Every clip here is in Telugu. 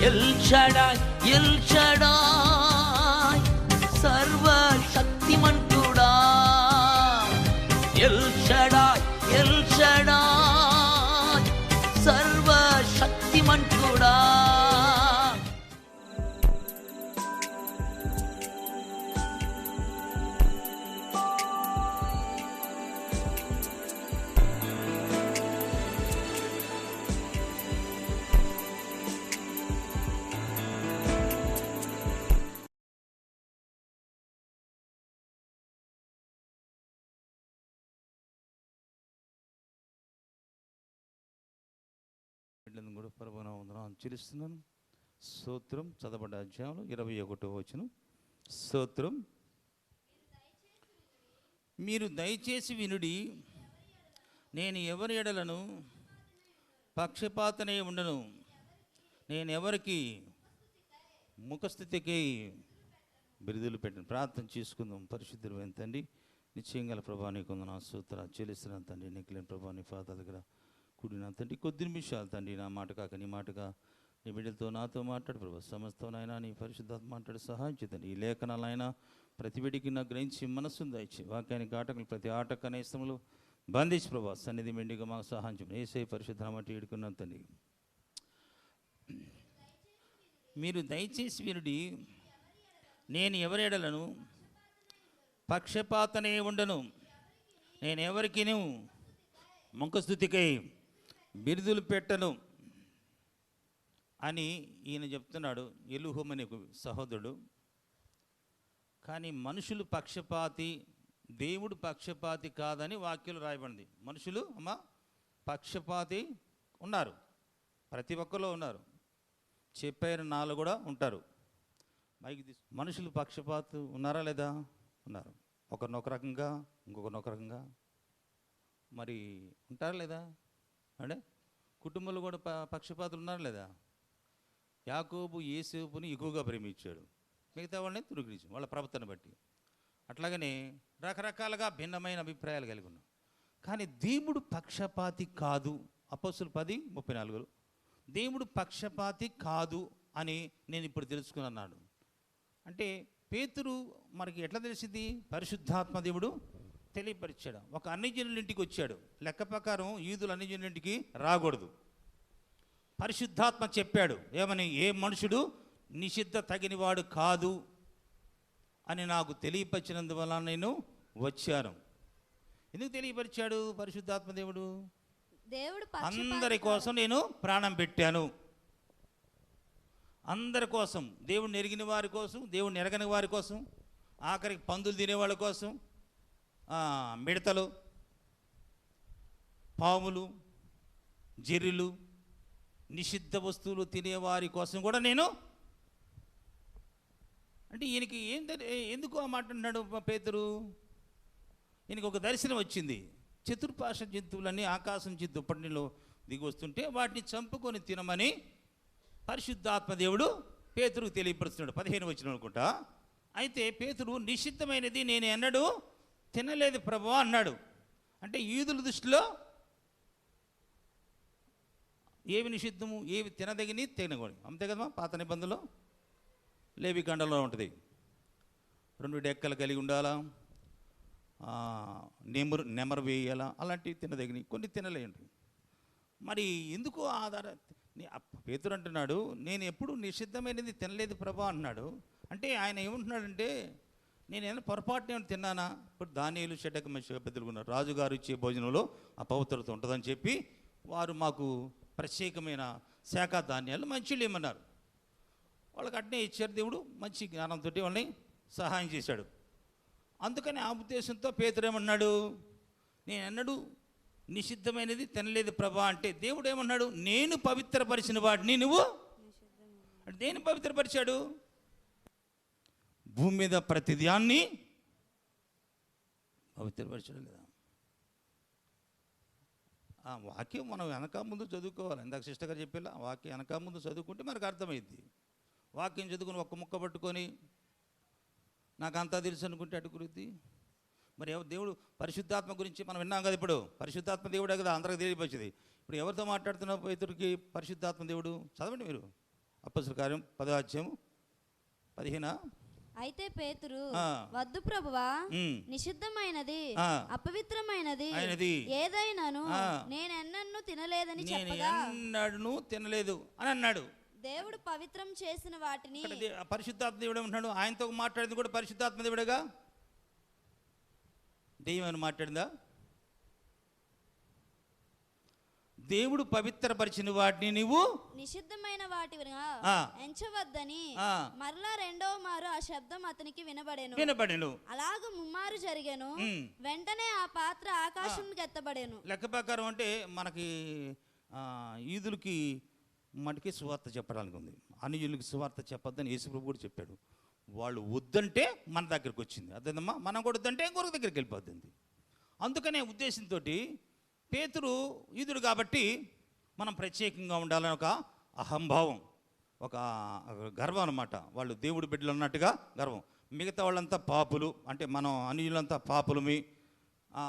ఎల్ షడాయ్ ఎల్ షడాయ్ సర్వశక్తిమంతుడా, ఎల్ షడాయ్ ఎల్ షడాయ్ సర్వశక్తిమంతుడా. కూడా పరమనామమున చెల్లిస్తున్నాను. స్తోత్రం. చదవబడ్డ అధ్యాయంలో 21వ వచనం. స్తోత్రం. మీరు దయచేసి వినుడి, నేను ఎవరి ఎడలను పక్షపాతనే ఉండను, నేను ఎవరికి ముఖస్థితికి బిరుదులు పెట్టను. ప్రార్థన చేసుకుందాం. పరిశుద్ధమైన తండ్రి, నిశ్చయంగా ప్రభా నీకు నా స్తోత్రాలు చెల్లిస్తున్నాను తండ్రి. నీకు లేని ప్రభా నీ ఫాదర్ దగ్గర కూడిన తండ్రి కొద్ది నిమిషాలు తండ్రి, నా మాట కాక నీ మాటగా నీ బిడ్డలతో నాతో మాట్లాడు ప్రభా. సమస్తనైనా నీ పరిశుద్ధాత్మ మాట్లాడి సహాయం చేతండి. ఈ లేఖనాలైనా ప్రతి బిడ్డకి నాకు గ్రహించి మనస్సును దయచి వాక్యానికి ఆటకులు ప్రతి ఆటకనే ఇష్టములు బంధించి ప్రభా సన్నిధి మెండిగా మాకు సహాయం చేయమని యేసయ్య పరిశుద్ధ నామమున వేడుకున్నాను తండ్రి. మీరు దయచేసి వినుడి, నేను ఎవరి ఎడలను పక్షపాతనే ఉండను, నేను ఎవరికి ముఖస్థుతికై బిరుదులు పెట్టను అని ఈయన చెప్తున్నాడు, ఎలుహు అనే సహోదరుడు. కానీ మనుషులు పక్షపాతి, దేవుడు పక్షపాతి కాదని వాక్యాలు రాయబడింది. మనుషులు పక్షపాతి ఉన్నారు, ప్రతి ఒక్కరిలో ఉన్నారు, చెప్పారు నాలో కూడా ఉంటారు. మనుషులు పక్షపాతి ఉన్నారా లేదా? ఉన్నారు. ఒకరినొక రకంగా, ఇంకొకరినొక రకంగా మరి ఉంటారా లేదా? అంటే కుటుంబంలో కూడా పక్షపాతులు ఉన్నారా లేదా? యాకోబు యేసేపుని ఎక్కువగా ప్రేమించాడు, మిగతా వాళ్ళని తురుగిరించాడు వాళ్ళ ప్రవర్తన బట్టి. అట్లాగనే రకరకాలుగా భిన్నమైన అభిప్రాయాలు కలిగి ఉన్నాం. కానీ దేవుడు పక్షపాతి కాదు. అపోస్తులు 10:34 దేవుడు పక్షపాతి కాదు అని నేను ఇప్పుడు తెలుసుకున్నాను. అంటే పేతురు మనకి ఎట్లా తెలిసింది? పరిశుద్ధాత్మ దేవుడు తెలియపరిచాడు. ఒక అన్యజనుల ఇంటికి వచ్చాడు. లెక్క ప్రకారం యూదులు అన్యజనుల ఇంటికి రాకూడదు. పరిశుద్ధాత్మ చెప్పాడు ఏమని? ఏ మనుషుడు నిషిద్ధ తగినవాడు కాదు అని నాకు తెలియపరిచినందువల్ల నేను వచ్చాను. ఎందుకు తెలియపరిచాడు పరిశుద్ధాత్మ దేవుడు? అందరి కోసం నేను ప్రాణం పెట్టాను. అందరి కోసం, దేవుడిని ఎరిగిన వారి కోసం, దేవుడిని ఎరగని వారి కోసం, ఆఖరికి పందులు తినేవాళ్ళ కోసం, మిడతలు, పాములు, జెర్రీలు, నిషిద్ధ వస్తువులు తినేవారి కోసం కూడా నేను. అంటే ఈయనకి ఎందుకు ఆ మాట అన్నాడు పేతురు? ఈయనకి ఒక దర్శనం వచ్చింది. చతుర్పాశ జంతువులన్నీ ఆకాశం నుంచి దుప్పటిలో దిగి వస్తుంటే వాటిని చంపుకొని తినమని పరిశుద్ధాత్మ దేవుడు పేతురుకు తెలియపరుస్తున్నాడు. 15 వచనం అనుకుంటా. అయితే పేతురు నిషిద్ధమైనది నేను ఎన్నడూ తినలేదు ప్రభువా అన్నాడు. అంటే యూదుల దృష్టిలో ఏవి నిషిద్ధము, ఏవి తినదగిని తినకూడదు, అంతే కదా. పాత నిబంధనలో లేవికాండంలో ఉంటుంది. 2 డెక్కలు కలిగి ఉండాలా, నెమరు వేయాలా, అలాంటివి తినదగినవి. కొన్ని తినలేండి. మరి ఎందుకు పేతురు అంటున్నాడు నేను ఎప్పుడు నిషిద్ధమైనది తినలేదు ప్రభా అన్నాడు. అంటే ఆయన ఏమంటున్నాడంటే నేను ఏమైనా పొరపాటున ఏమైనా తిన్నానా? ఇప్పుడు దానియేలు షడ్డక మంచిగా పెద్దలుకున్నారు. రాజుగారు ఇచ్చే భోజనంలో అపవిత్రత ఉంటుందని చెప్పి వారు మాకు ప్రత్యేకమైన శాఖ ధాన్యాలు మంచిళ్ళు ఏమన్నారు. వాళ్ళకి అట్నే ఇచ్చారు. దేవుడు మంచి జ్ఞానంతో వాళ్ళని సహాయం చేశాడు. అందుకని ఆ ఉద్దేశంతో పేతురు ఏమన్నాడు? నేను ఎన్నడూ నిషిద్ధమైనది తినలేదు ప్రభా అంటే దేవుడు ఏమన్నాడు? నేను పవిత్రపరిచిన వాడిని నువ్వు అంటే దేన్ని పవిత్రపరిచాడు? భూమి మీద ప్రతిదాన్ని పవిత్రపరిచాడు కదా. ఆ వాక్యం మనం వెనక ముందు చదువుకోవాలి. ఇందాక సిస్టర్ గారు చెప్పేలా వాక్యం వెనక ముందు చదువుకుంటే మనకు అర్థమైంది. వాక్యం చదువుకుని ఒక్క ముక్క పట్టుకొని నాకు అంతా తెలుసు అనుకుంటే అటు గురించి మరి దేవుడు పరిశుద్ధాత్మ గురించి మనం విన్నాం కదా. ఇప్పుడు పరిశుద్ధాత్మ దేవుడే కదా అందరికి తెలియపరిచేది. ఇప్పుడు ఎవరితో మాట్లాడుతున్న పేతురికి పరిశుద్ధాత్మ దేవుడు? చదవండి మీరు. అపొస్తలుల కార్యం 10వ అధ్యాయం 15. అయితే పేతురు, ఆ. వద్దు ప్రభువా, ఉమ్. నిషిద్ధమైనది ఆ. అపవిత్రమైనది అయినది ఏదైనాను ఆ. నేనెన్నను తినలేదని నేను చెప్పగా ఎన్నడూ తినలేదు అని అన్నాడు. దేవుడు పవిత్రం చేసిన వాటిని ఇక్కడ పరిశుద్ధాత్మ దేవుడు ఉంటున్నాడు. ఆయనతో మాట్లాడింది కూడా పరిశుద్ధాత్మ దేవుడేగా. దెయ్యం మాట్లాడిందా? దేవుడు పవిత్రపరిచిన వాటిని నీవు నిషిద్ధమైన వాటిని ఆ. ఎంచవద్దని ఆ. మరలా రెండవ మారు ఆ శబ్దం అతనికి వినబడెను. అలాగ ముమ్మారు జరిగెను. ఉమ్. వెంటనే ఆ పాత్ర ఆకాశంకి ఎత్తబడెను. లెక్క ప్రకారం అంటే మనకి ఈదులకి మటుకి సువార్త చెప్పడానికి ఉంది. అన్యులకు సువార్త చెప్పొద్దని యేసుప్రభు కూడా చెప్పాడు. వాళ్ళు వద్దంటే మన దగ్గరికి వచ్చింది. అదేదమ్మా, మనం కూడా వద్దంటే ఇంకొక దగ్గరికి వెళ్ళిపోతుంది. అందుకనే ఉద్దేశంతో పేతురు ఈదుడు కాబట్టి మనం ప్రత్యేకంగా ఉండాలని ఒక అహంభావం, ఒక గర్వం అనమాట. వాళ్ళు దేవుడి బిడ్డలు అన్నట్టుగా గర్వం. మిగతా వాళ్ళంతా పాపులు, అంటే మనం అన్యులంతా పాపులమి.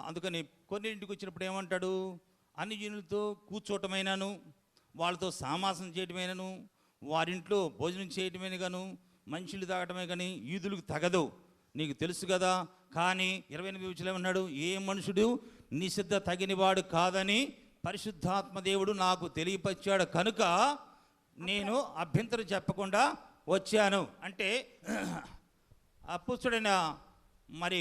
అందుకని కొన్నింటికి వచ్చినప్పుడు ఏమంటాడు, అన్యజనులతో కూర్చోటమైనను, వాళ్ళతో సామాసం చేయటమైనను, వారింట్లో భోజనం చేయటమే గాను, మనుషులు తాగటమే కానీ యూదులకు తగదు, నీకు తెలుసు కదా. కానీ 28 వచనంలో ఉన్నాడు, ఏ మనుషుడు నిషిద్ధ తగినవాడు కాదని పరిశుద్ధాత్మ దేవుడు నాకు తెలియపరిచాడు కనుక నేను అభ్యంతరం చెప్పకుండా వచ్చాను. అంటే అపోస్తలుడైన మరి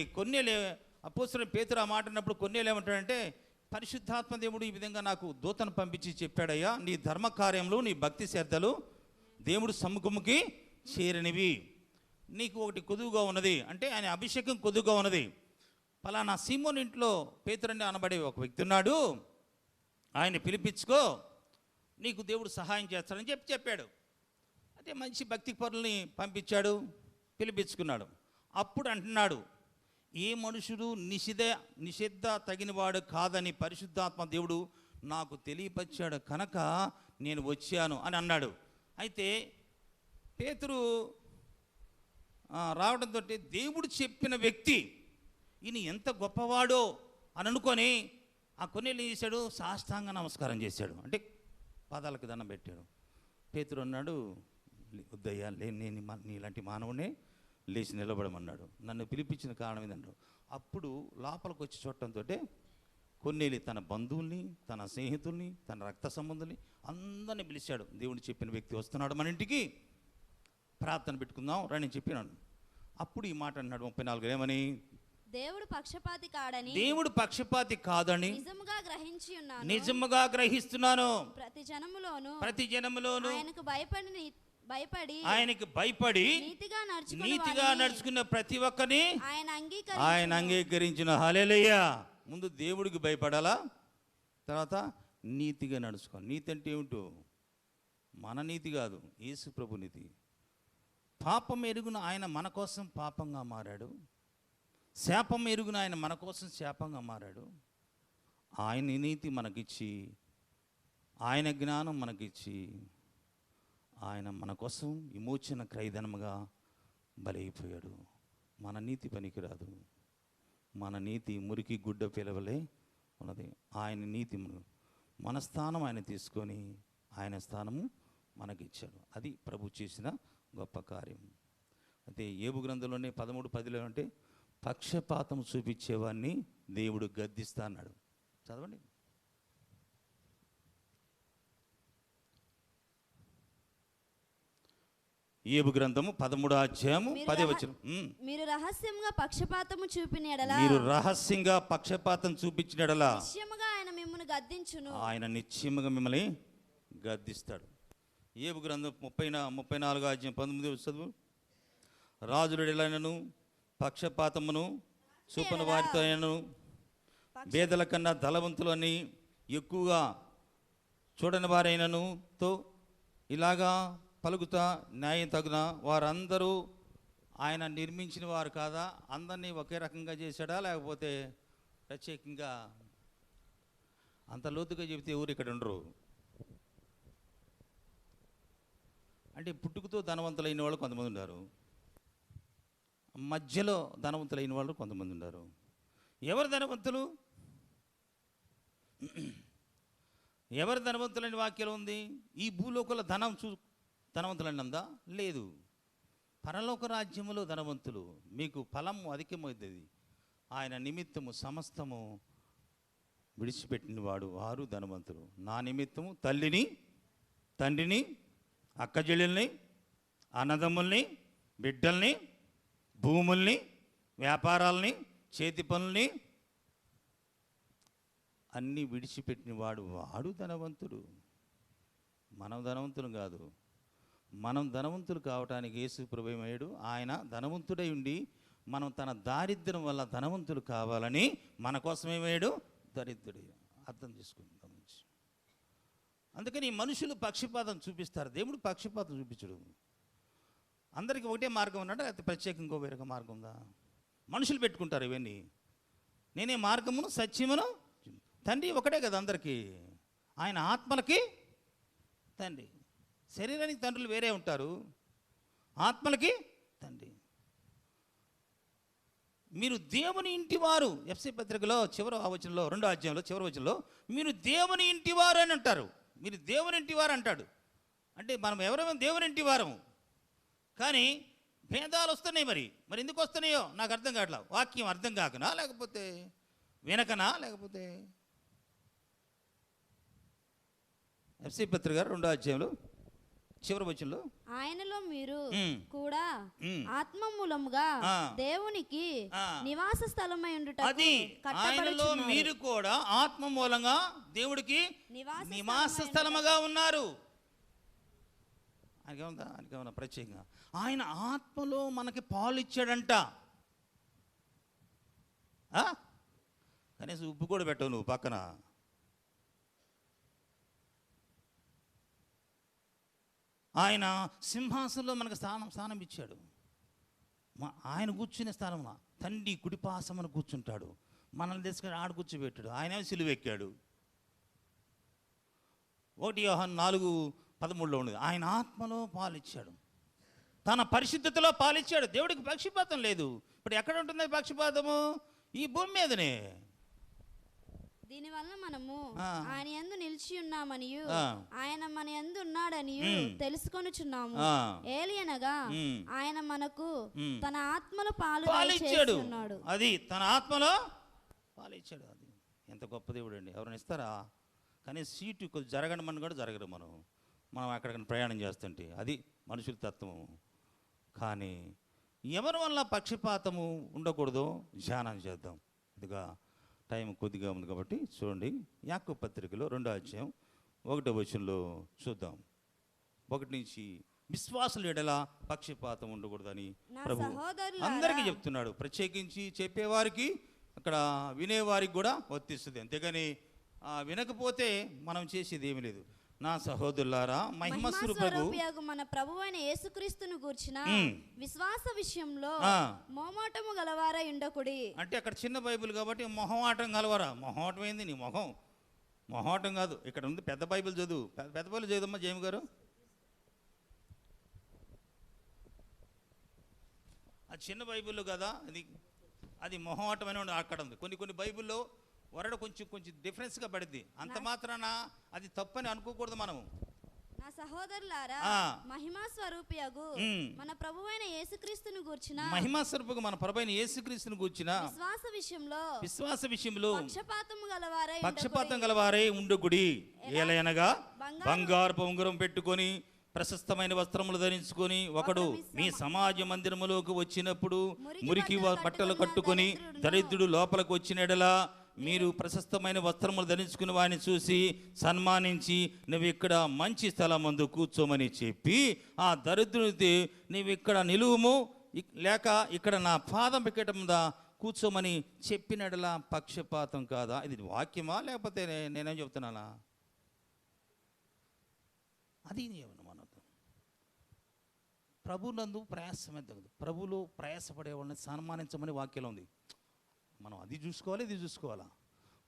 అపోస్తలుడైన పేతురు ఆ మాట అన్నప్పుడు కొన్నేళ్ళు ఏమంటాడంటే, పరిశుద్ధాత్మ దేవుడు ఈ విధంగా నాకు దూతను పంపించి చెప్పాడయ్యా, నీ ధర్మకార్యంలో నీ భక్తి శ్రద్ధలు దేవుడు సమ్ముఖముకి చేరినవి, నీకు ఒకటి కొదువుగా ఉన్నది. అంటే ఆయన అభిషేకం కొదువుగా ఉన్నది. పలానా సీమోన్ ఇంట్లో పేతురని అనబడే ఒక వ్యక్తి ఉన్నాడు, ఆయన పిలిపించుకో, నీకు దేవుడు సహాయం చేస్తాడని చెప్పాడు. అంటే మంచి భక్తి పరుల్ని పంపించాడు, పిలిపించుకున్నాడు. అప్పుడు అంటున్నాడు, ఏ మనుషుడు నిషిద్ధ తగినవాడు కాదని పరిశుద్ధాత్మ దేవుడు నాకు తెలియపరిచాడు కనుక నేను వచ్చాను అని అన్నాడు. అయితే పేతురు రావడంతో దేవుడు చెప్పిన వ్యక్తి ఈయన ఎంత గొప్పవాడో అని అనుకొని ఆ కొన్నేళ్ళు చేశాడు, సాష్టాంగ నమస్కారం చేశాడు, అంటే పాదాలకు దండం పెట్టాడు. పేతురు అన్నాడు, వద్దయ్యా, నేను నీలాంటి మానవునే లేచి నిలబడమన్నాడు. నన్ను పిలిపించిన కారణం ఏంటంటాడు. అప్పుడు లోపలికి వచ్చి చూడటంతో కొన్నేళ్ళు తన బంధువుల్ని, తన స్నేహితుల్ని, తన రక్త సంబంధుల్ని అందరినీ పిలిచాడు. దేవుడు చెప్పిన వ్యక్తి వస్తున్నాడు, మన ఇంటికి ప్రార్థన పెట్టుకుందాం రండి చెప్పినాడు. అప్పుడు ఈ మాట అన్నాడు 34 ఏమని, దేవుడు పక్షపాతి కాడని, దేవుడు పక్షపాతి కాదని నిజముగా గ్రహించి ఉన్నాను, నిజముగా గ్రహిస్తున్నాను. ప్రతి జనములోను ఆయనకి భయపడి నీతిగా నడుచుకున్న ప్రతి ఒక్కరిని ఆయన అంగీకరించిన. హల్లెలూయా. ముందు దేవుడికి భయపడాలా, తర్వాత నీతిగా నడుచుకోవాలి. నీతి అంటే ఏమిటో మన నీతి కాదు, యేసు ప్రభు నీతి. పాపం ఎరుగున ఆయన మన కోసం పాపంగా మారాడు, శాపం ఎరుగున ఆయన మన కోసం శాపంగా మారాడు. ఆయన నీతి మనకిచ్చి, ఆయన జ్ఞానం మనకిచ్చి, ఆయన మన కోసం విమోచన క్రయధనముగా బలైపోయాడు. మన నీతి పనికిరాదు, మన నీతి మురికి గుడ్డ పిలవలే ఉన్నది. ఆయన నీతి మన స్థానం ఆయన తీసుకొని ఆయన స్థానము మనకిచ్చాడు. అది ప్రభు చేసిన గొప్ప కార్యం. అయితే యోబు గ్రంథంలోనే 13:10 అంటే పక్షపాతం చూపించేవాడిని దేవుడు గద్దిస్తా అన్నాడు. చదవండి. యోబు గ్రంథము 13వ అధ్యాయము 10వ వచనం. మీరు రహస్యంగా పక్షపాతము చూపిన ఎడల, మీరు రహస్యంగా పక్షపాతం చూపించిన ఎడల నిశ్చయముగా ఆయన మిమ్మల్ని గద్దించును. ఆయన నిశ్చయముగా మిమ్మల్ని గద్దిస్తాడు. యోబు గ్రంథం 34వ అధ్యాయం 19వ చదువు. రాజులెడలైనను పక్షపాతమును చూపని వారితో అయినను పేదల కన్నా ధనవంతులని ఎక్కువగా చూడని వారైనను తో ఇలాగా పలుకుతా న్యాయం తగున వారందరూ ఆయన నిర్మించిన వారు కాదా? అందరినీ ఒకే రకంగా చేశాడా, లేకపోతే ప్రత్యేకంగా అంత లోతుగా చెబితే ఎవరు ఇక్కడ ఉండరు. అంటే పుట్టుకతో ధనవంతులైన వాళ్ళు కొంతమంది ఉన్నారు, మధ్యలో ధనవంతులైన వాళ్ళు కొంతమంది ఉన్నారు. ఎవరు ధనవంతులు? ఎవరు ధనవంతులని వాక్యం ఉంది. ఈ భూలోకంలో ధనం ధనవంతులని ఉందా? లేదు. పరలోక రాజ్యములో ధనవంతులు, మీకు ఫలము అధికమవుతుంది. ఆయన నిమిత్తము సమస్తము విడిచిపెట్టిన వారు ధనవంతులు. నా నిమిత్తము తల్లిని, తండ్రిని, అక్కజెళ్ళల్ని, అన్నదమ్ముల్ని, బిడ్డల్ని, భూముల్ని, వ్యాపారాలని, చేతి పనుల్ని అన్నీ విడిచిపెట్టిన వాడు ధనవంతుడు. మనం ధనవంతులు కాదు. మనం ధనవంతులు కావటానికి యేసు ప్రభువయ్యాడు. ఆయన ధనవంతుడై ఉండి మనం తన దారిద్ర్యం వల్ల ధనవంతులు కావాలని మన కోసమేమయ్యాడు? దరిద్రుడు. అర్థం చేసుకుందాం. అందుకని మనుషులు పక్షపాతం చూపిస్తారు, దేవుడు పక్షపాతం చూపించడు. అందరికీ ఒకటే మార్గం ఉన్నాడు, అయితే ప్రత్యేకంగా ఇంకో వేరొక మార్గం ఉందా? మనుషులు పెట్టుకుంటారు ఇవన్నీ. నేనే మార్గమును సత్యమును, తండ్రి ఒకటే కదా అందరికీ. ఆయన ఆత్మలకి తండ్రి, శరీరానికి తండ్రులు వేరే ఉంటారు, ఆత్మలకి తండ్రి. మీరు దేవుని ఇంటివారు. ఎఫ్సీ పత్రికలో చివరి వచనంలో, 2వ అధ్యాయంలో చివరి వచనంలో మీరు దేవుని ఇంటివారు అని అంటారు. మీరు దేవుని ఇంటివారు అంటాడు. అంటే మనం ఎవరైనా దేవుని ఇంటివారము. కానీ భేదాలు వస్తున్నాయి. మరి ఎందుకు వస్తున్నాయో నాకు అర్థం కావట్లా. వాక్యం అర్థం కాకనా, లేకపోతే వినకనా, లేకపోతే ఎఫ్సీ పత్రిక 2వ అధ్యాయంలో చివరి వచనంలో ఆయనలో మీరు కూడా ఆత్మ మూలముగా దేవునికి నివాస స్థలమై ఉండుటకు అది ఆయనలో మీరు కూడా ఆత్మ మూలంగా దేవుడికి నివాస స్థలముగా ఉన్నారు. ఆయనకేమన్నా ప్రత్యేకంగా ఆయన ఆత్మలో మనకి పాలు ఇచ్చాడంట. కనీసం ఉప్పు కూడా పెట్టవు నువ్వు పక్కన. ఆయన సింహాసనంలో మనకు స్థానం ఇచ్చాడు. ఆయన కూర్చునే స్థానంలో తండ్రి కుడిపాసమున కూర్చుంటాడు. మనల్ని తీసుకొని ఆడ కూర్చోబెట్టాడు. ఆయన సిలువెక్కాడు. 1 యోహాను 4:13 ఉన్నది. ఆయన ఆత్మలో పాలిచ్చాడు, తన పరిశుద్ధతలో పాలిచ్చాడు. దేవుడికి పక్షపాతం లేదు. ఇప్పుడు ఎక్కడ ఉంటుంది పక్షపాతము? ఈ భూమి మీదనే. దీనివల్ల మనము ఆయన యందు నిలిచి ఉన్నామనియు ఆయన మన యందు ఉన్నాడనియు తెలుసుకొనుచున్నాము. ఏలియనగా ఆయన మనకు తన ఆత్మలో పాలిచ్చాడు. అది తన ఆత్మలో పాలిచ్చాడు. అది ఎంత గొప్ప దేవుడు అండి. ఎవరైనా ఇస్తారా? కానీ సీటు కొంచెం జరగడం మనం కూడా జరగరు. మనం అక్కడికి ప్రయాణం చేస్తుంటే అది మనుషుల తత్వము. కానీ ఎవరి వల్ల పక్షపాతము ఉండకూడదో ధ్యానం చేద్దాం. ఇదిగా టైం కొద్దిగా ఉంది కాబట్టి చూడండి. యాకోబు పత్రికలో 2వ అధ్యాయం 1వ వచనంలో చూద్దాం. 1 నుంచి విశ్వాసుల ఎడల పక్షపాతం ఉండకూడదని ప్రభు అందరికీ చెప్తున్నాడు. ప్రత్యేకించి చెప్పేవారికి, అక్కడ వినేవారికి కూడా వర్తిస్తుంది. అంతేగాని వినకపోతే మనం చేసేది ఏమీ లేదు. నా సహోదరులారా, మహిమ స్వరూపగు మన ప్రభువైన యేసుక్రీస్తును గూర్చిన విశ్వాస విషయంలో మొహమాటము గలవారై ఉండకుడి. అంటే అక్కడ చిన్న బైబిల్ కాబట్టి మొహమాటం గలవారా? మొహమాటం ఏంది? నీ మొహం మొహమాటం కాదు. ఇక్కడ ఉంది పెద్ద బైబిల్ చదువు. పెద్ద బైబిల్ చదువుమ్మా జయమ్ గారు. అది చిన్న బైబిల్ కదా, అది మొహమాటం అని అక్కడ ఉంది. కొన్ని బైబిల్లో వరడ కొంచెం డిఫరెన్స్గా పడింది. అంత మాత్రాన అది తప్పని అనుకోకూడదు మనము. నా సహోదరులారా, మహిమా స్వరూపియగు మన ప్రభువైన యేసుక్రీస్తును గూర్చిన మహిమా స్వరూపగు మన ప్రభువైన యేసుక్రీస్తును గూర్చిన విశ్వాస విషయంలో పక్షపాతం గలవారై ఉండుకుడి. ఏలయనగా బంగారపు ఉంగరం పెట్టుకొని ప్రశస్తమైన వస్త్రములు ధరించుకొని ఒకడు మీ సమాజ మందిరములోకి వచ్చినప్పుడు మురికి బట్టలు కట్టుకొని దరిద్రుడు లోపలికి వచ్చినడలా మీరు ప్రశస్తమైన వస్త్రములు ధరించుకుని వాడిని చూసి సన్మానించి నువ్వు ఇక్కడ మంచి స్థలం ముందు కూర్చోమని చెప్పి ఆ దరిద్రుడికి నువ్వు ఇక్కడ నిలువుము, లేక ఇక్కడ నా పాదం పెట్టడం మీద కూర్చోమని చెప్పినడలా పక్షపాతం కాదా? ఇది వాక్యమా లేకపోతే నేనేం చెప్తున్నానా? అది మనం ప్రభునందు ప్రయాసమే. ప్రభులో ప్రయాసపడే వాళ్ళని సన్మానించమని వాక్యంలో ఉంది. మనం అది చూసుకోవాలి, ఇది చూసుకోవాలా.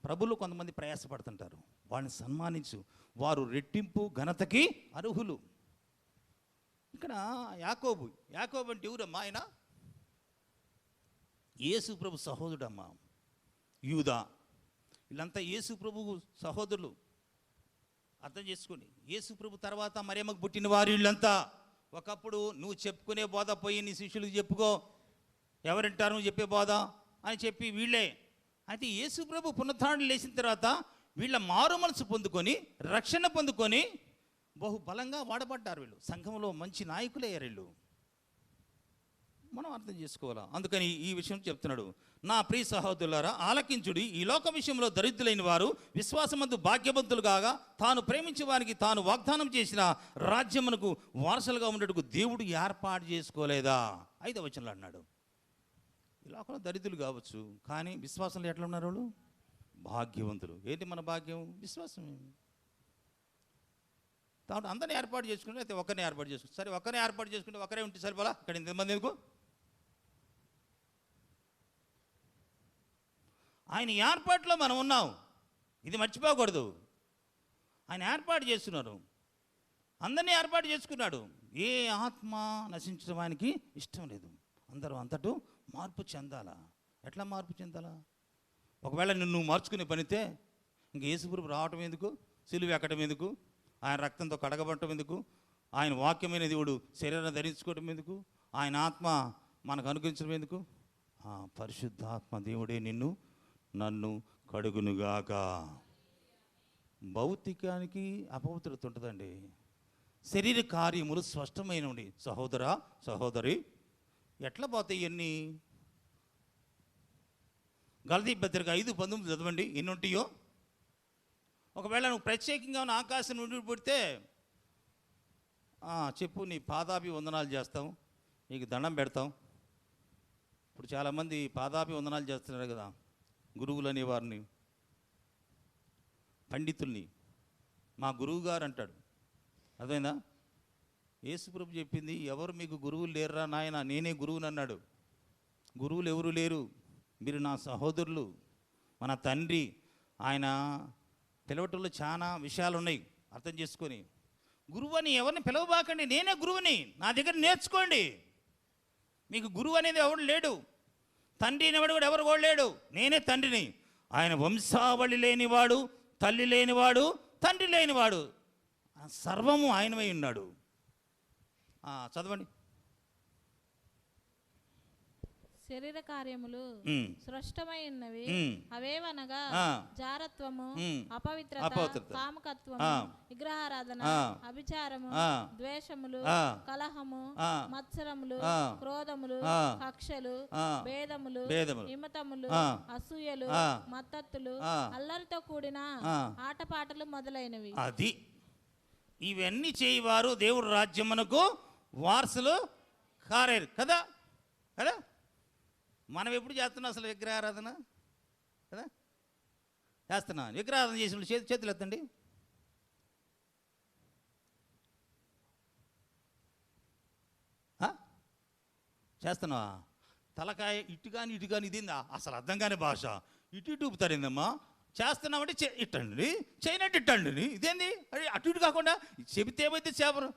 ప్రభులు కొంతమంది ప్రయాసపడుతుంటారు, వాళ్ళని సన్మానించు, వారు రెట్టింపు ఘనతకి అర్హులు. ఇక్కడ యాకోబు అంటే ఎవరమ్మా? ఆయన యేసు ప్రభు సహోదరుడమ్మా. యూదా, వీళ్ళంతా యేసు ప్రభు సహోదరులు. అర్థం చేసుకోండి. యేసు ప్రభు తర్వాత మరియమ్మకు పుట్టిన వారు వీళ్ళంతా. ఒకప్పుడు నువ్వు చెప్పుకునే బోధ పోయి నీ శిష్యులకు చెప్పుకో, ఎవరింటారు నువ్వు చెప్పే బోధ అని చెప్పి వీళ్ళే. అయితే యేసు ప్రభు పునరుత్థానం లేచిన తర్వాత వీళ్ళ మారు మనసు పొందుకొని రక్షణ పొందుకొని బహు బలంగా వాడబడ్డారు. వీళ్ళు సంఘంలో మంచి నాయకులు అయ్యారు వీళ్ళు. మనం అర్థం చేసుకోవాలా. అందుకని ఈ విషయం చెప్తున్నాడు. నా ప్రియ సహోదరులారా ఆలకించుడి. ఈ లోక విషయంలో దరిద్రులైన వారు విశ్వాసమందు భాగ్యవంతులు కాగా తాను ప్రేమించే వారికి తాను వాగ్దానం చేసిన రాజ్యమునకు వారసులుగా ఉండేందుకు దేవుడు ఏర్పాటు చేసుకోలేదా? 5వ వచనంలో అన్నాడు. ఈ లోకంలో దరిద్రులు కావచ్చు, కానీ విశ్వాసంలో ఎట్లా ఉన్నారు వాళ్ళు? భాగ్యవంతులు. ఏంటి మన భాగ్యం? విశ్వాసం. కాబట్టి అందరిని ఏర్పాటు చేసుకుంటే అయితే ఒకరిని ఏర్పాటు చేసుకుంటే సరే, ఒకరిని ఏర్పాటు చేసుకుంటే ఒకరే ఉంటే సరిపోలా. ఇక్కడ ఇంతమంది ఎందుకు? ఆయన ఏర్పాటులో మనం ఉన్నాం, ఇది మర్చిపోకూడదు. ఆయన ఏర్పాటు చేస్తున్నారు, అందరినీ ఏర్పాటు చేసుకున్నాడు. ఏ ఆత్మ నశించడం ఆయనకి ఇష్టం లేదు. అందరూ అంతటూ మార్పు చెందాలా. ఎట్లా మార్పు చెందాలా? ఒకవేళ నిన్ను మార్చుకునే పనితే ఇంక యేసుప్రభు రావటం ఎందుకు? సిలువ ఎక్కడం ఎందుకు? ఆయన రక్తంతో కడగబడటం ఎందుకు? ఆయన వాక్యమైన దేవుడు శరీరాన్ని ధరించుకోవడం ఎందుకు? ఆయన ఆత్మ మనకు అనుగ్రహించడం ఎందుకు? పరిశుద్ధాత్మ దేవుడే నిన్ను నన్ను కడుగునుగాక. భౌతికానికి అపవిత్రత ఉంటుందండి. శరీర కార్యములు స్పష్టమైనవి. సహోదరా సహోదరి, ఎట్లా పోతాయి ఇవన్నీ? గలతీ పత్రిక 5:19 చదవండి, ఎన్ని ఉంటాయో. ఒకవేళ నువ్వు ప్రత్యేకంగా ఉన్న ఆకాశం నుండి పుడితే చెప్పు, నీ పాదాభి వందనాలు చేస్తాం, నీకు దండం పెడతాం. ఇప్పుడు చాలామంది పాదాభి వందనాలు చేస్తున్నారు కదా, గురువులు అనేవారిని, పండితుల్ని. మా గురువు గారు అంటాడు. అదేనా? యేసుప్రభు చెప్పింది, ఎవరు మీకు గురువులు లేరురా నాయన, నేనే గురువుని అన్నాడు. గురువులు ఎవరు లేరు, మీరు నా సహోదరులు, మన తండ్రి. ఆయన పిలవటంలో చాలా విషయాలు ఉన్నాయి, అర్థం చేసుకొని. గురువు అని ఎవరిని పిలవబాకండి, నేనే గురువుని, నా దగ్గర నేర్చుకోండి. మీకు గురువు అనేది ఎవడు లేడు, తండ్రి అనేవాడు కూడా ఎవరు కూడా లేడు, నేనే తండ్రిని. ఆయన వంశావళి లేనివాడు, తల్లి లేనివాడు, తండ్రి లేనివాడు, సర్వము ఆయనమై ఉన్నాడు. చదవండి. శరీర కార్యములు సృష్టమై ఉన్నవి, అవేవనగా జారత్వము, అపవిత్రత, కామకత్వము, విగ్రహారాధన, అభిచారము, ద్వేషములు, కలహము, మత్సరములు, క్రోధములు, కక్షలు, భేదములు, విమతములు, అసూయలు, మత్తత్తులు, అల్లరితో కూడిన ఆటపాటలు మొదలైనవి. అది ఇవన్నీ చేయవారు దేవుడు రాజ్యమునకు వారసులు కారేరు కదా. కదా, మనం ఎప్పుడు చేస్తున్నాం అసలు విగ్రహారాధన? కదా చేస్తున్నా. విగ్రహారాధన చేసిన చేతులు ఎత్తండి. చేస్తున్నావా? తలకాయ ఇటు కానీ ఇదేందా అసలు అర్థం కాని భాష. ఇటు ఊపుతారేందమ్మా? చేస్తున్నామంటే ఇట్టండి, చేయనట్టు ఇట్టండి. ఇదేంది? అరే అటు ఇటు కాకుండా చెబితే ఏమైతే చేపరు.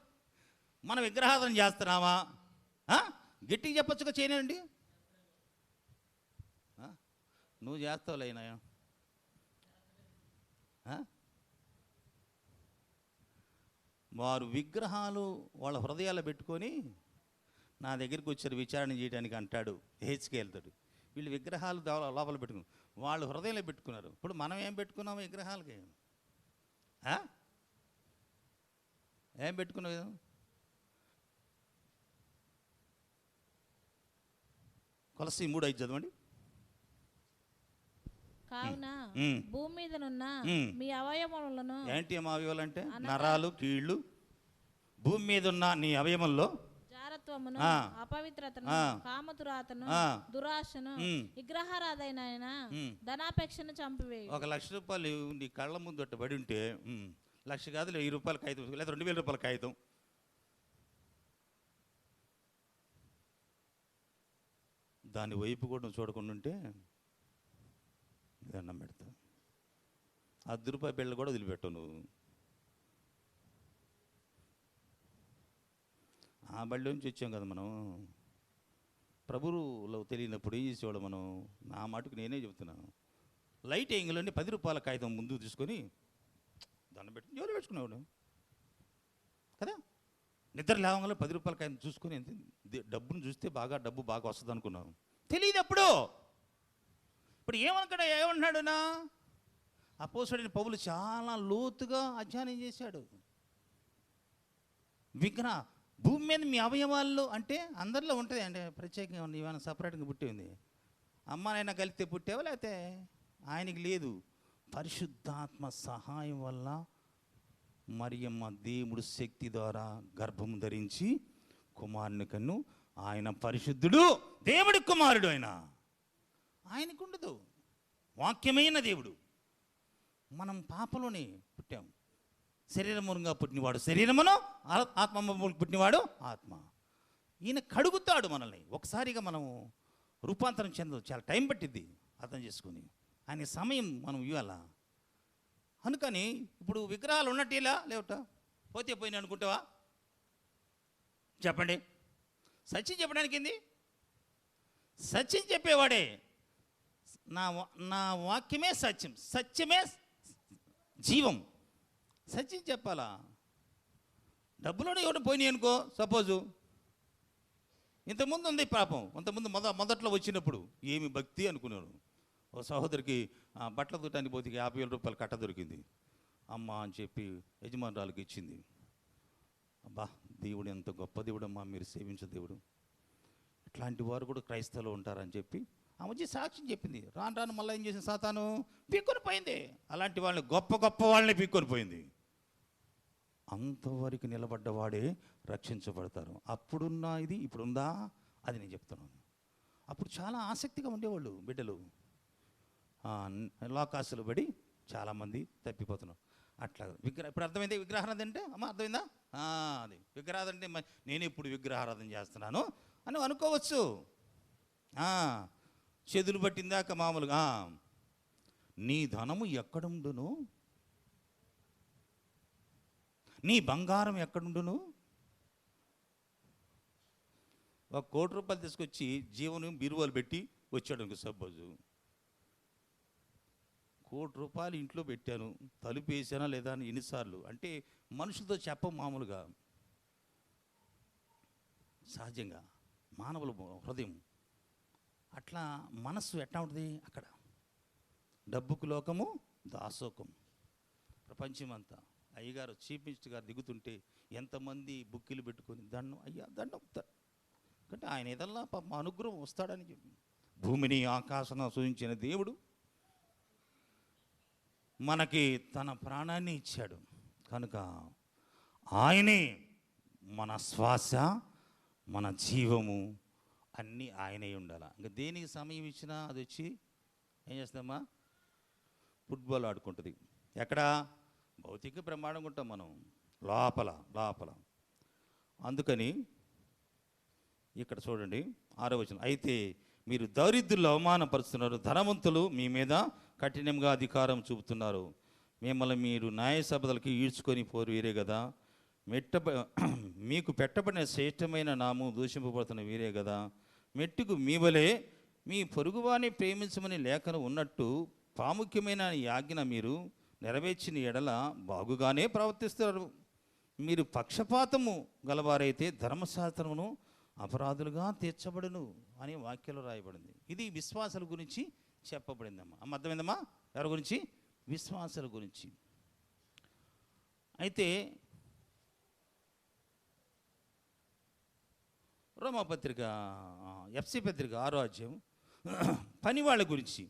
మనం విగ్రహారాధన చేస్తున్నామా? గట్టిగా చెప్పచ్చుగా చేయనండి. నువ్వు చేస్తావులేనా? వారు విగ్రహాలు వాళ్ళ హృదయాలు పెట్టుకొని నా దగ్గరికి వచ్చారు విచారణ చేయడానికి అంటాడు హెచ్కేళ్తాడు. వీళ్ళు విగ్రహాలు లోపల పెట్టుకున్నారు, వాళ్ళు హృదయంలో పెట్టుకున్నారు. ఇప్పుడు మనం ఏం పెట్టుకున్నాము విగ్రహాలకి? ఏం పెట్టుకున్నావు? కొలస్సీ 3:5 చదవండి. కావున భూమి మీదనున్న మీ అవయవములను. ఏంటి అవయవాలు అంటే? నరాలు, కీళ్ళు. భూమి మీద ఉన్న నీ అవయవంలో జారత్వమును, అపవిత్రతను, కామతురాతను, దురాశను, విగ్రహారాధైన ధనాపేక్షను చంపివేయి. 1,00,000 రూపాయలు నీ కళ్ళ ముందు పడి ఉంటే, 1,00,000 కాదు, 1,000 రూపాయల కాగితం లేదా 2,000 రూపాయల కాగితం, దాని వైపు కూడా చూడకుండా ఉంటే దండం పెడతావు. ₹10 బిళ్ళ కూడా వదిలిపెట్టవు నువ్వు. ఆ బళ్ళ నుంచి వచ్చాం కదా మనం. ప్రభువులో తెలియనప్పుడు ఏం చేసేవాడు మనం? నా మాటకు నేనే చెబుతున్నాను. లైట్ యాంగిల్ అంటే ₹10 కాగితం ముందుకు తీసుకొని దండం పెట్టి జోలు పెట్టుకునేవాడు కదా. నిద్ర లేవగానే 10 రూపాయలకి ఆయన చూసుకొని ఎంత డబ్బును చూస్తే డబ్బు బాగా వస్తుంది అనుకున్నాను. తెలియదు అప్పుడు. ఇప్పుడు ఏమంటున్నాడు నా అపోస్తలుడైన పౌలు చాలా లోతుగా అధ్యయనం చేశాడు. భూమి మీద మీ అవయవాల్లో అంటే అందరిలో ఉంటుంది అంటే ప్రత్యేకంగా ఉంది, ఏమైనా సపరేట్గా పుట్టింది. అమ్మానైనా కలిస్తే పుట్టావా లేకపోతే ఆయనకి లేదు. పరిశుద్ధాత్మ సహాయం వల్ల మరియమ్మ దేవుడు శక్తి ద్వారా గర్భము ధరించి కుమారుని కన్ను. ఆయన పరిశుద్ధుడు, దేవుడి కుమారుడు. ఆయనకు ఉండదు. వాక్యమైన దేవుడు. మనం పాపలోనే పుట్టాం. శరీరముగా పుట్టినవాడు శరీరమును, ఆత్మ పుట్టినవాడు ఆత్మ. ఈయన కడుగుతాడు మనల్ని. ఒకసారిగా మనము రూపాంతరం చెందదు, చాలా టైం పట్టిద్ది అర్థం చేసుకుని. ఆయన సమయం మనం ఇవ్వాల. అందుకని ఇప్పుడు విగ్రహాలు ఉన్నట్టేలా లేవట పోతే పోయినా అనుకుంటావా? చెప్పండి. సత్యం చెప్పడానికి ఏంది? సత్యం చెప్పేవాడే. నా వాక్యమే సత్యం, సత్యమే జీవం. సత్యం చెప్పాలా? డబ్బులోనే ఎవరు పోయినాయి అనుకో సపోజు. ఇంతకుముందు ఉంది పాపం. ఇంతకుముందు మొదట్లో వచ్చినప్పుడు ఏమి భక్తి అనుకున్నాను. ఓ సహోదరికి బట్టలు దుట్టడానికి పోతే 50,000 రూపాయలు కట్ట దొరికింది. అమ్మ అని చెప్పి యజమానురాలకు ఇచ్చింది. అబ్బా, దేవుడు ఎంత గొప్ప దేవుడమ్మా, మీరు సేవించే దేవుడు. ఇట్లాంటి వారు కూడా క్రైస్తవులు ఉంటారని చెప్పి ఆమె వచ్చి సాక్ష్యం చెప్పింది. రాను మళ్ళీ ఏం చేసింది? సాతాను పీక్కొని పోయింది. అలాంటి వాళ్ళని గొప్ప వాళ్ళని పీక్కొని పోయింది. అంతవరకు నిలబడ్డవాడే రక్షించబడతారు. అప్పుడున్న ఇది ఇప్పుడుందా అది నేను చెప్తున్నాను. అప్పుడు చాలా ఆసక్తిగా ఉండేవాళ్ళు బిడ్డలు. లోకాసులు పడి చాలామంది తప్పిపోతున్నారు. అట్లా ఇప్పుడు అర్థమైంది విగ్రహారాధన అంటే? అమ్మ అర్థమైందా? అది విగ్రహారాధన అంటే నేను ఇప్పుడు విగ్రహారాధన చేస్తున్నాను అని అనుకోవచ్చు. చెదులు పట్టిందాక మామూలుగా. నీ ధనము ఎక్కడుండును, నీ బంగారం ఎక్కడుండును? 1 కోటి రూపాయలు తీసుకొచ్చి జీవనం బీరువాలు పెట్టి వచ్చాడు ఇంకో సపోజు. 1 కోటి రూపాయలు ఇంట్లో పెట్టాను, తలుపు వేసానా లేదా అని ఎన్నిసార్లు అంటే మనుషులతో మామూలుగా సహజంగా మానవుల హృదయం అట్లా మనస్సు ఎట్లా ఉంటుంది అక్కడ. డబ్బుకు లోకము దాసోకం. ప్రపంచమంతా అయ్యగారు చీఫ్ మినిస్టర్ గారు దిగుతుంటే ఎంతమంది బుక్కిలు పెట్టుకొని దండం అయ్యా దండం అంటే ఆయన ఏదల్లా పాప అనుగ్రహం వస్తాడని చెప్పి. భూమిని ఆకాశం సూచించిన దేవుడు మనకి తన ప్రాణాన్ని ఇచ్చాడు కనుక ఆయనే మన శ్వాస, మన జీవము అన్నీ ఆయనే ఉండాలి. ఇంకా దేనికి సమయం ఇచ్చినా అది వచ్చి ఏం చేస్తామా? ఫుట్బాల్ ఆడుకుంటుంది. ఎక్కడ? భౌతిక బ్రహ్మాండంగా ఉంటాం మనం లోపల. అందుకని ఇక్కడ చూడండి 6వ వచనం. అయితే మీరు దరిద్రులు అవమానపరుస్తున్నారు, ధనవంతులు మీ మీద కఠినంగా అధికారం చూపుతున్నారు. మిమ్మల్ని మీరు న్యాయసభలకి ఈడ్చుకొని పోరు వీరే కదా. మీకు పెట్టబడిన శ్రేష్టమైన నాము దూషింపబడుతున్న వీరే కదా. మెట్టుకు మీ వలె మీ పొరుగువాని ప్రేమించమని లేఖను ఉన్నట్టు ప్రాముఖ్యమైన ఈ ఆజ్ఞ మీరు నెరవేర్చిన ఎడల బాగుగానే ప్రవర్తిస్తారు. మీరు పక్షపాతము గలవారైతే ధర్మశాస్త్రమును అపరాధులుగా తీర్చబడును అని వాక్యంలో రాయబడింది. ఇది విశ్వాసాల గురించి చెప్పబడిందమ్మా. అర్థమైందమ్మా? ఎవరి గురించి? విశ్వాసాల గురించి. అయితే రోమాపత్రిక ఎఫ్సి పత్రిక 6వ అధ్యాయం పని వాళ్ళ గురించి.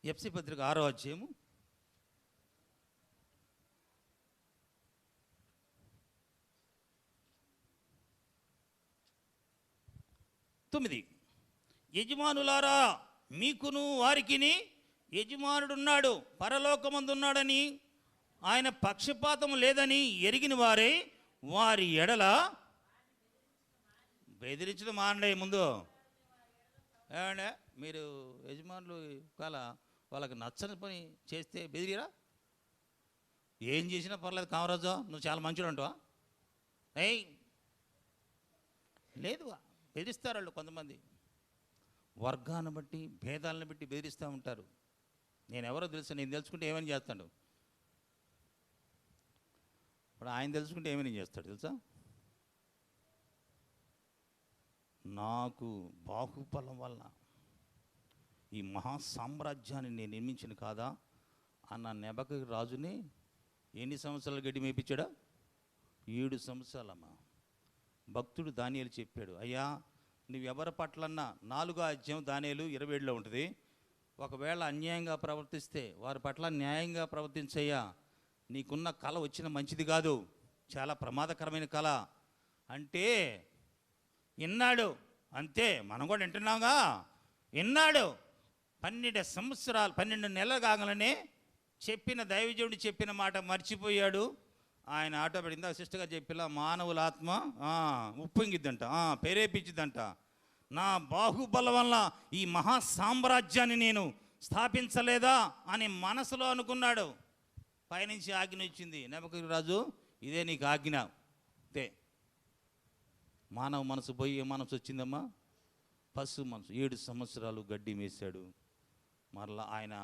ఎఫ్సి పత్రిక 6వ అధ్యాయము 9. యజమానులారా, మీకును వారికిని యజమానుడున్నాడు, పరలోకమందున్నాడని ఆయన పక్షపాతం లేదని ఎరిగిన వారే వారి ఎడల బెదిరించడం మానండి. ముందు ఏమంటే మీరు యజమానులు కాల వాళ్ళకి నచ్చని పని చేస్తే బెదిరిరా? ఏం చేసినా పర్లేదు కామరాజు, నువ్వు చాలా మంచిడు అంటావా? ఏయ్ లేదు, బెదిరిస్తారు వాళ్ళు. కొంతమంది వర్గాన్ని బట్టి భేదాలను బట్టి బెదిరిస్తూ ఉంటారు. నేను ఎవరో తెలుసు, నేను తెలుసుకుంటే ఏమని చేస్తాడు. ఇప్పుడు ఆయన తెలుసుకుంటే ఏమని చేస్తాడు తెలుసా? నాకు బాహుబలం వల్ల ఈ మహాసామ్రాజ్యాన్ని నేను నిర్మించిన కాదా అన్న నెబకు రాజుని ఎన్ని సంవత్సరాలు గడ్డి మేపించాడా? 7 సంవత్సరాలమ్మా. భక్తుడు దానియేలు చెప్పాడు, అయ్యా నువ్వెవరి పట్లన్నా 4వ అధ్యాయం దానియేలు 27లో ఉంటుంది, ఒకవేళ అన్యాయంగా ప్రవర్తిస్తే వారి పట్ల న్యాయంగా ప్రవర్తించయ్యా, నీకున్న కళ వచ్చిన మంచిది కాదు, చాలా ప్రమాదకరమైన కళ అంటే విన్నాడు. అంతే, మనం కూడా వింటున్నాగా. విన్నాడు. 12 నెలలు కాగలనే చెప్పిన దైవజనుడు చెప్పిన మాట మర్చిపోయాడు. ఆయన ఆటోమేటిక్ ఇందాక సిస్టర్గా చెప్పిలా మానవుల ఆత్మ ఉప్పొంగిద్దంట, ప్రేరేపించిద్దంట. నా బాహుబలం వల్ల ఈ మహాసామ్రాజ్యాన్ని నేను స్థాపించలేదా అని మనసులో అనుకున్నాడు. పైనుంచి ఆజ్ఞ వచ్చింది, నెబుకద్నెజరు రాజు ఇదే నీకు ఆజ్ఞ. అంతే. మానవ మనసు పోయి ఏ మనసు వచ్చిందమ్మా? పశు మనసు. 7 సంవత్సరాలు గడ్డి మేసాడు. మరలా ఆయన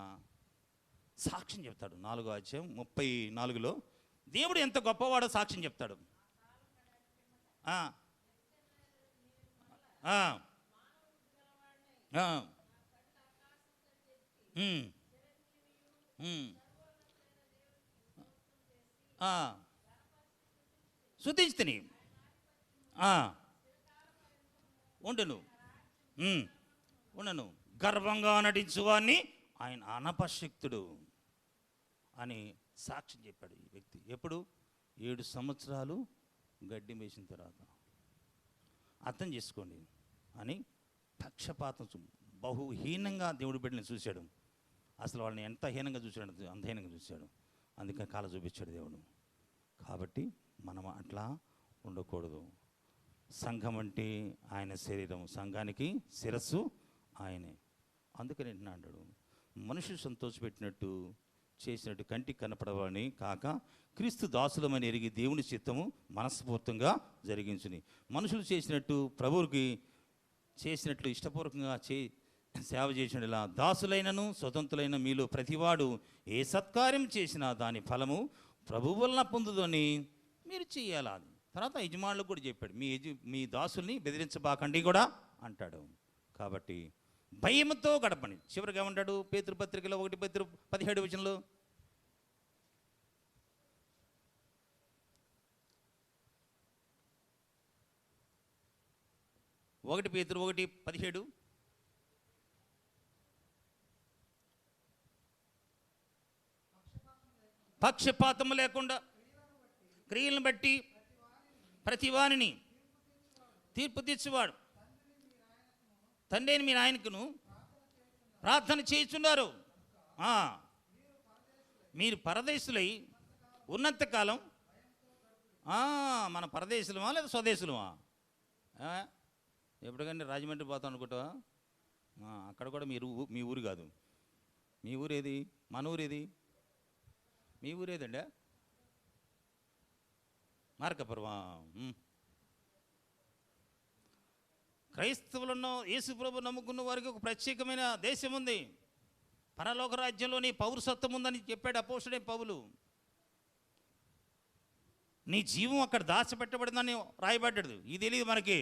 సాక్ష్యం చెప్తాడు. 4వ అధ్యాయం 34లో దేవుడు ఎంత గొప్పవాడో సాక్ష్యం చెప్తాడు. శుద్ధించుని ఉండను గర్వంగా నటించువాన్ని ఆయన అనపశక్తుడు అని సాక్ష్యం చెప్పాడు ఈ వ్యక్తి. ఎప్పుడు? 7 సంవత్సరాలు గడ్డి మేసిన తర్వాత. అర్థం చేసుకోండి అని పక్షపాతం బహుహీనంగా దేవుడి బిడ్డని చూశాడు. అసలు వాళ్ళని ఎంత హీనంగా చూశాడు, అంత హీనంగా చూశాడు. అందుకని కాళ్ళ చూపించాడు దేవుడు. కాబట్టి మనం అట్లా ఉండకూడదు. సంఘం అంటే ఆయన శరీరం, సంఘానికి శిరస్సు ఆయనే. అందుకని అంటున్నాడు, మనుషులు సంతోషపెట్టినట్టు చేసినట్టు కంటికి కనపడవాలని కాక క్రీస్తు దాసులమని ఎరిగి దేవుని చిత్తము మనస్ఫూర్తంగా జరిగించుని. మనుషులు చేసినట్టు ప్రభువుకి చేసినట్లు ఇష్టపూర్వకంగా సేవ చేసిన ఇలా దాసులైనను స్వతంత్రులైన మీలో ప్రతివాడు ఏ సత్కార్యం చేసినా దాని ఫలము ప్రభువు వలన పొందుదని మీరు చెయ్యాలి. తర్వాత యజమానులకు కూడా చెప్పాడు, మీ దాసుల్ని బెదిరించబాకండి కూడా అంటాడు. కాబట్టి భయంతో గడపండి. చివరిగా ఏమంటాడు? పేతురు పత్రికలో 1 పేతురు 17 వచనంలో, పేతురు 1:17 పక్షపాతము లేకుండా క్రియలను బట్టి ప్రతివానిని తీర్పు తీర్చువాడు తండ్రిని మీ నాయనకును ప్రార్థన చేయుచున్నారు. మీరు పరదేశులై ఉన్నంతకాలం మన పరదేశులమా లేదా స్వదేశులమా? ఎప్పటికంటే రాజమండ్రి పోతాం అనుకుంటావా? అక్కడ కూడా మీ ఊరు కాదు. మీ ఊరేది? మన ఊరేది? మీ ఊరేదండి? మార్కపురం. క్రైస్తవులను యేసు ప్రభు నమ్ముకున్న వారికి ఒక ప్రత్యేకమైన దేశం ఉంది. పరలోక రాజ్యంలోని పౌరసత్వం ఉందని చెప్పాడు అపోస్తలుడైన పౌలు. నీ జీవం అక్కడ దాచిపెట్టబడిందని రాయబడ్డాడు. ఇది తెలియదు మనకి.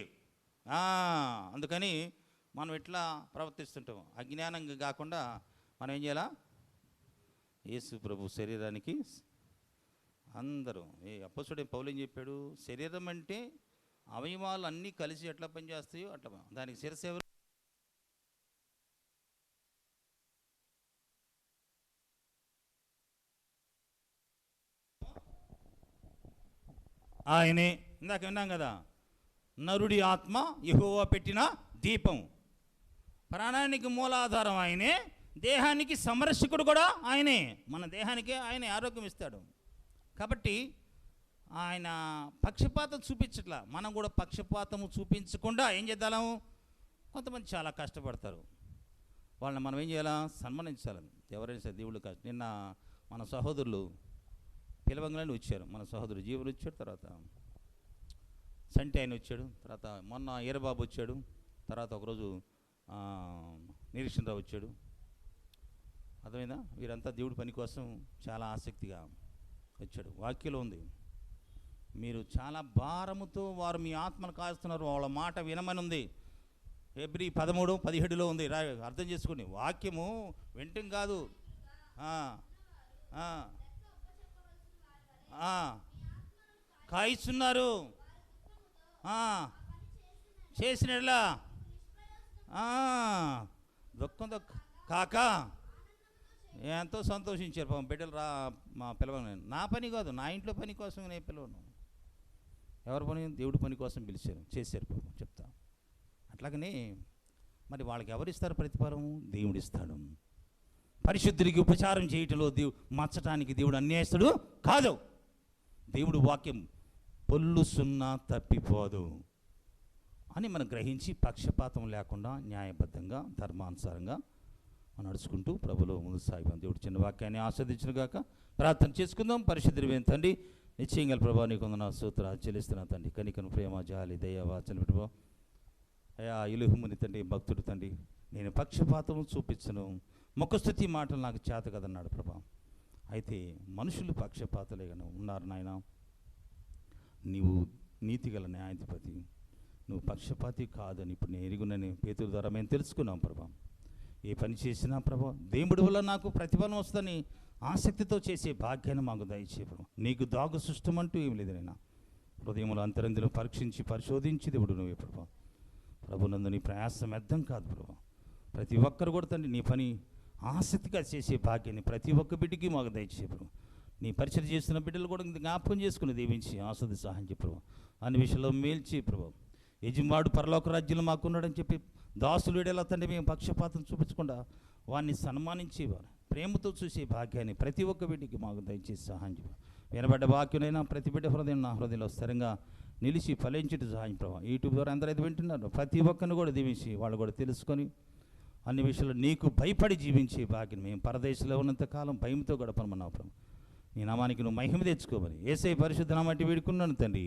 అందుకని మనం ఎట్లా ప్రవర్తిస్తుంటాం? అజ్ఞానంగా కాకుండా మనం ఏం చేయాలా? యేసు ప్రభు శరీరానికి అందరూ అపోస్తలుడైన పౌలు ఏం చెప్పాడు? శరీరం అంటే అవయవాలు అన్నీ కలిసి ఎట్లా పనిచేస్తాయో అట్లా దానికి శిరస్సు ఎవరు? ఆయనే. ఇందాక విన్నాం కదా, నరుడి ఆత్మ యెహోవా పెట్టిన దీపం. ప్రాణానికి మూలాధారం ఆయనే, దేహానికి సంరక్షకుడు కూడా ఆయనే. మన దేహానికి ఆయనే ఆరోగ్యం ఇస్తాడు. కాబట్టి ఆయన పక్షపాతం చూపించట్లా. మనం కూడా పక్షపాతము చూపించకుండా ఏం చేద్దాము? కొంతమంది చాలా కష్టపడతారు, వాళ్ళని మనం ఏం చేయాలా? సన్మానించాలని. ఎవరైనా సరే దేవుళ్ళు కష్టం. నిన్న మన సహోదరులు పిలవంగానే వచ్చారు. మన సహోదరుడు జీవులు వచ్చాడు, తర్వాత సంటి ఆయన వచ్చాడు, తర్వాత మొన్న ఈరబాబు వచ్చాడు, తర్వాత ఒకరోజు నిరీక్షణరావు వచ్చాడు. అర్థమైందా? వీరంతా దేవుడి పని కోసం చాలా ఆసక్తిగా వచ్చాడు. వాక్యంలో ఉంది, మీరు చాలా భారముతో వారు మీ ఆత్మను కాస్తున్నారు, వాళ్ళ మాట వినమని ఉంది. ఫిబ్రవరి 13:17 ఉంది. అర్థం చేసుకోండి, వాక్యము వింటం కాదు. కాయిస్తున్నారు చేసినట్లా దుఃఖం కాక ఎంతో సంతోషించారు పాపం బిడ్డలు. మా పిలవను, నా పని కాదు, నా ఇంట్లో పని కోసం నేను పిలవను. ఎవరి పని? దేవుడి పని కోసం పిలిచారు, చేశారు పాపం. చెప్తా అట్లాగనే మరి వాళ్ళకి ఎవరిస్తారు ప్రతిఫలం? దేవుడిస్తాడు. పరిశుద్ధుడికి ఉపచారం చేయటంలో మచ్చటానికి దేవుడు అన్యాయస్తుడు కాదు. దేవుడు వాక్యం పొల్లు సున్నా తప్పిపోదు అని మనం గ్రహించి పక్షపాతం లేకుండా న్యాయబద్ధంగా ధర్మానుసారంగా నడుచుకుంటూ ప్రభులో ముందు సాగిపోయాం. దేవుడు చిన్న వాక్యాన్ని ఆస్వాదించిన గాక. ప్రార్థన చేసుకుందాం. పరిశుద్ధుడైన తండ్రి, నిశ్చయంగా ప్రభావ నీకు వందన స్తోత్రాలు చెల్లిస్తున్నా తండ్రి. కనికను, ప్రేమ, జాలి, దయ, వాత్సల్యం ప్రభావ అయా ఇలుహుముని తండ్రి, భక్తుడు తండ్రి, నేను పక్షపాతం చూపించను, ముఖస్తుతి మాటలు నాకు చేత కదన్నాడు ప్రభా. అయితే మనుషులు పక్షపాతలేగా ఉన్నారు నాయన. నీవు నీతిగల న్యాయాధిపతి, నువ్వు పక్షపాతి కాదని ఇప్పుడు నేను ఎరుగునని పేతురు ద్వారా మేము తెలుసుకున్నాం ప్రభా. ఏ పని చేసినా ప్రభా దేవుడి వల్ల నాకు ప్రతిఫలం వస్తుందని ఆసక్తితో చేసే భాగ్యాన్ని మాకు దయచే ప్రభా. నీకు దాగు సృష్టం అంటూ ఏం లేదు నైనా. హృదయముల అంతరందులు పరీక్షించి పరిశోధించి దేవుడు నువ్వే ప్రభా. ప్రభునందు నీ ప్రయాసం వ్యర్థం కాదు ప్రభా. ప్రతి ఒక్కరు కూడా తండ్రి నీ పని ఆసక్తిగా చేసే భాగ్యాన్ని ప్రతి ఒక్క బిడ్డకి మాకు దయచే ప్రభా. నీ పరిచయం చేస్తున్న బిడ్డలు కూడా జ్ఞాపకం చేసుకుని దీవించి ఆస్వాది సహాయం చెప్పు ప్రభా. అన్ని విషయంలో మేల్చి ప్రభా. యజమాడు పరలోక రాజ్యంలో మాకున్నాడని చెప్పి దాసులు వీడేలా తండ్రి మేము పక్షపాతం చూపించకుండా వారిని సన్మానించేవారు, ప్రేమతో చూసే భాగ్యాన్ని ప్రతి ఒక్క బిడ్డకి మాకు దయచేసి సహాయం చెప్పు. వినబడ్డ వాక్యునైనా ప్రతి బిడ్డ హృదయం నా హృదయంలో స్థిరంగా నిలిచి ఫలించుట సహాయం ప్రభావ. యూట్యూబ్ ద్వారా అందరైతే వింటున్నారు, ప్రతి ఒక్కరిని కూడా దీవించి వాళ్ళు కూడా తెలుసుకొని అన్ని విషయాలు నీకు భయపడి జీవించే భాగ్యం మేము పరదేశంలో ఉన్నంత కాలం భయంతో గడపనమన్నావు ప్రభు. నీ నామానికి నువ్వు మహిమ తెచ్చుకోమని యేసయ్య పరిశుద్ధ నామమున వేడుకున్నాను తండ్రి.